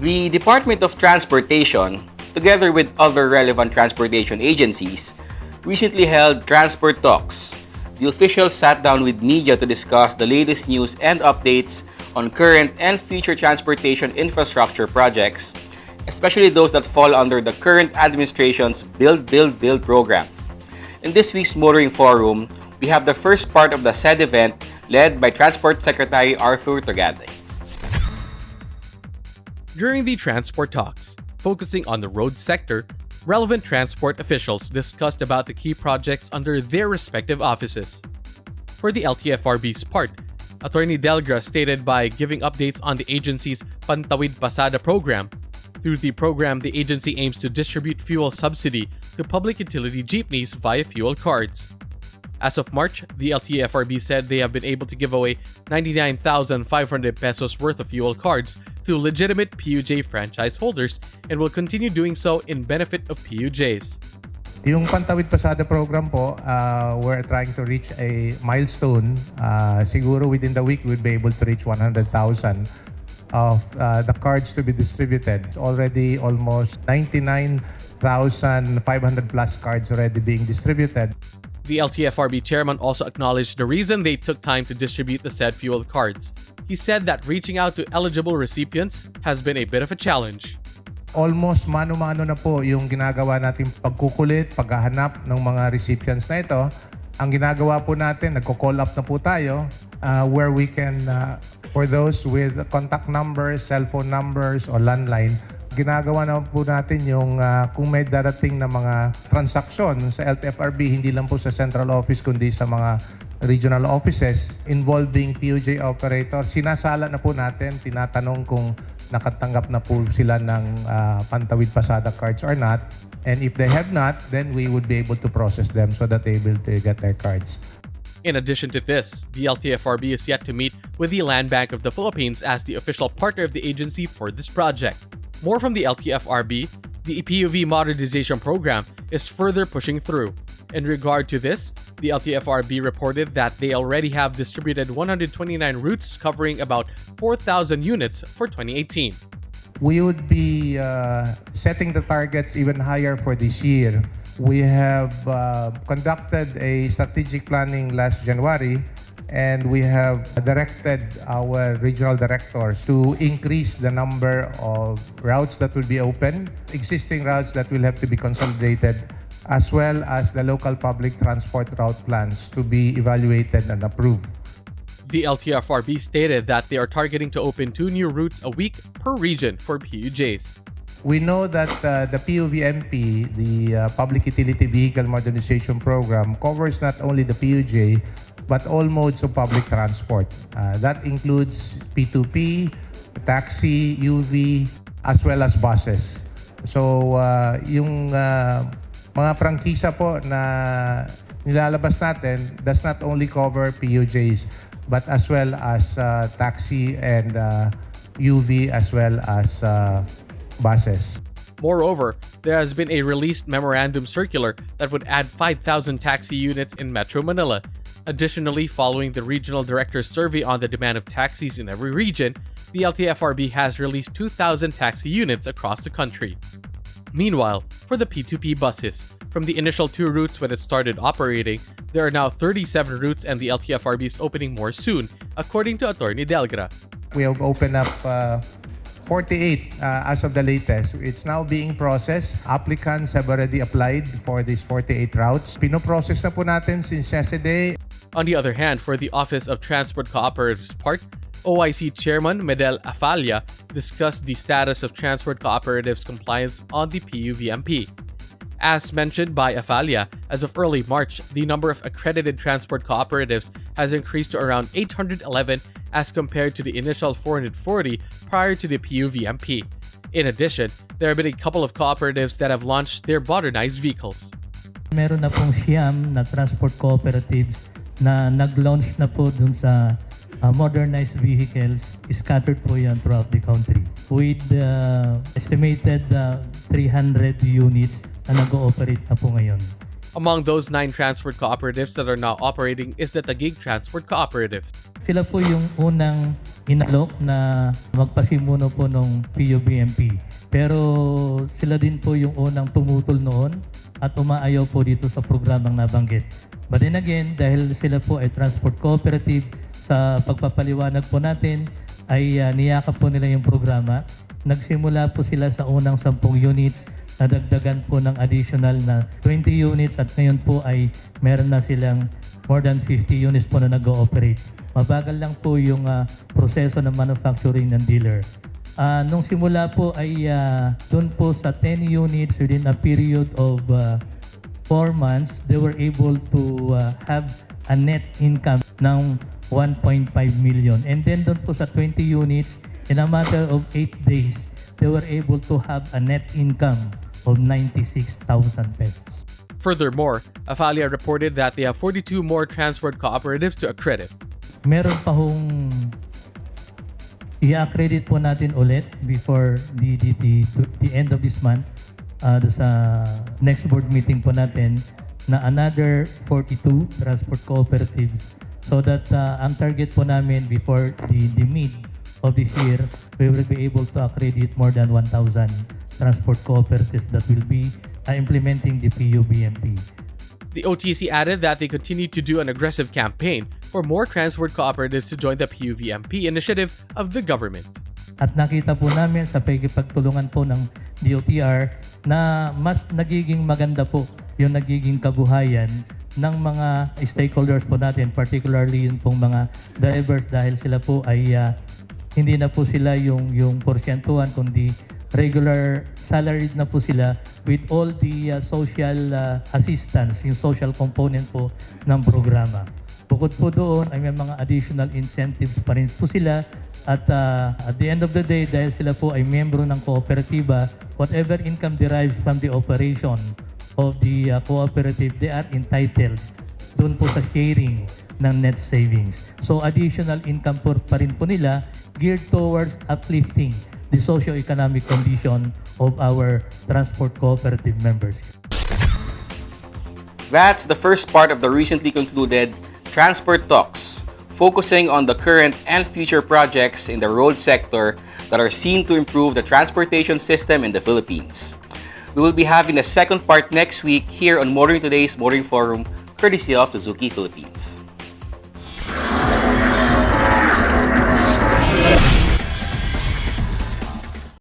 The Department of Transportation, together with other relevant transportation agencies, recently held Transport Talks. The officials sat down with media to discuss the latest news and updates on current and future transportation infrastructure projects, especially those that fall under the current administration's Build, Build, Build program. In this week's Motoring Forum, we have the first part of the said event led by Transport Secretary Arthur Togade. During the transport talks, focusing on the road sector, relevant transport officials discussed about the key projects under their respective offices. For the LTFRB's part, Attorney Delgra stated by giving updates on the agency's Pantawid Pasada program. Through the program, the agency aims to distribute fuel subsidy to public utility jeepneys via fuel cards. As of March, the LTFRB said they have been able to give away 99,500 pesos worth of fuel cards to legitimate PUJ franchise holders and will continue doing so in benefit of PUJs. Yung Pantawid Pasada program po, we're trying to reach a milestone. Siguro within the week, we'll be able to reach 100,000 of the cards to be distributed. It's already almost 99,500 plus cards already being distributed. The LTFRB chairman also acknowledged the reason they took time to distribute the said fuel cards. He said that reaching out to eligible recipients has been a bit of a challenge. Almost mano-mano na po yung ginagawa nating pagkukulit, paghahanap ng mga recipients na ito. Ang ginagawa po natin, nagko-call up na po tayo where we can, for those with contact numbers, cellphone numbers, o landline, ginagawa na po natin yung kung may darating na mga transaksyon sa LTFRB, hindi lang po sa central office kundi sa mga regional offices involving PUJ operator, sinasala na po natin, tinatanong kung nakatanggap na po sila ng Pantawid Pasada cards or not. And if they have not, then we would be able to process them so that they will get their cards. In addition to this, the LTFRB is yet to meet with the Land Bank of the Philippines as the official partner of the agency for this project. More from the LTFRB, the PUV modernization program is further pushing through. In regard to this, the LTFRB reported that they already have distributed 129 routes covering about 4,000 units for 2018. We would be setting the targets even higher for this year. We have conducted a strategic planning last January, and we have directed our regional directors to increase the number of routes that will be open, existing routes that will have to be consolidated, as well as the local public transport route plans to be evaluated and approved. The LTFRB stated that they are targeting to open 2 new routes a week per region for PUJs. We know that the PUVMP, the Public Utility Vehicle Modernization Program, covers not only the PUJ, but all modes of public transport. That includes P2P, taxi, UV, as well as buses. So, yung mga prangkisa po na nilalabas natin does not only cover PUJs, but as well as taxi and UV, as well as buses. Moreover, there has been a released memorandum circular that would add 5,000 taxi units in Metro Manila. Additionally, following the regional director's survey on the demand of taxis in every region, the LTFRB has released 2,000 taxi units across the country. Meanwhile, for the P2P buses, from the initial 2 routes when it started operating, there are now 37 routes and the LTFRB is opening more soon, according to Attorney Delgra. We have opened up 48 as of the latest. It's now being processed. Applicants have already applied for these 48 routes. Pinoprocess na po natin since yesterday. On the other hand, for the Office of Transport Cooperatives part, OIC Chairman Medel Afalia discussed the status of transport cooperatives' compliance on the PUVMP. As mentioned by Afalia, as of early March, the number of accredited transport cooperatives has increased to around 811 as compared to the initial 440 prior to the PUVMP. In addition, there have been a couple of cooperatives that have launched their modernized vehicles. Meron na pong siyam na transport cooperatives na nag-launch na po dun sa modernized vehicles. Scattered po yan throughout the country. With estimated 300 units na nag-ooperate na po ngayon. Among those 9 transport cooperatives that are now operating is the Taguig Transport Cooperative. Sila po yung unang inalok na magpasimuno po ng PUBMP. Pero sila din po yung unang tumutol noon at umaayaw po dito sa programang nabanggit. But then again, dahil sila po ay transport cooperative, sa pagpapaliwanag po natin ay niyakap po nila yung programa. Nagsimula po sila sa unang 10 units, nadagdagan po ng additional na 20 units at ngayon po ay meron na silang more than 50 units po na nag-ooperate. Mabagal lang po yung proseso ng manufacturing ng dealer. Nung simula po ay doon po sa 10 units within a period of 4 months, they were able to have a net income ng 1.5 million. And then doon po sa 20 units, in a matter of 8 days, they were able to have a net income of 96,000 pesos. Furthermore, Afalia reported that they have 42 more transport cooperatives to accredit. Meron pa hong i-accredit po natin ulit before the end of this month, sa next board meeting po natin, na another 42 transport cooperatives, so that ang target po namin before the mid of this year, we will be able to accredit more than 1,000 transport cooperatives that will be implementing the PUBMP. The OTC added that they continue to do an aggressive campaign for more transport cooperatives to join the PUVMP initiative of the government. At nakita po namin sa pagtulungan po ng DOTR na mas nagiging maganda po yung nagiging kabuhayan ng mga stakeholders po natin, particularly yung pong mga drivers, dahil sila po ay hindi na po sila yung porsyentuhan, kundi regular salaried na po sila with all the social assistance, yung social component po ng programa. Bukod po doon ay may mga additional incentives pa rin po sila at the end of the day, dahil sila po ay membro ng kooperatiba, whatever income derives from the operation of the cooperative, they are entitled doon po sa sharing ng net savings. So additional income po pa rin po nila geared towards uplifting the socio-economic condition of our transport cooperative members. That's the first part of the recently concluded Transport Talks, focusing on the current and future projects in the road sector that are seen to improve the transportation system in the Philippines. We will be having a second part next week here on Motoring Today's Motoring Forum, courtesy of Suzuki Philippines.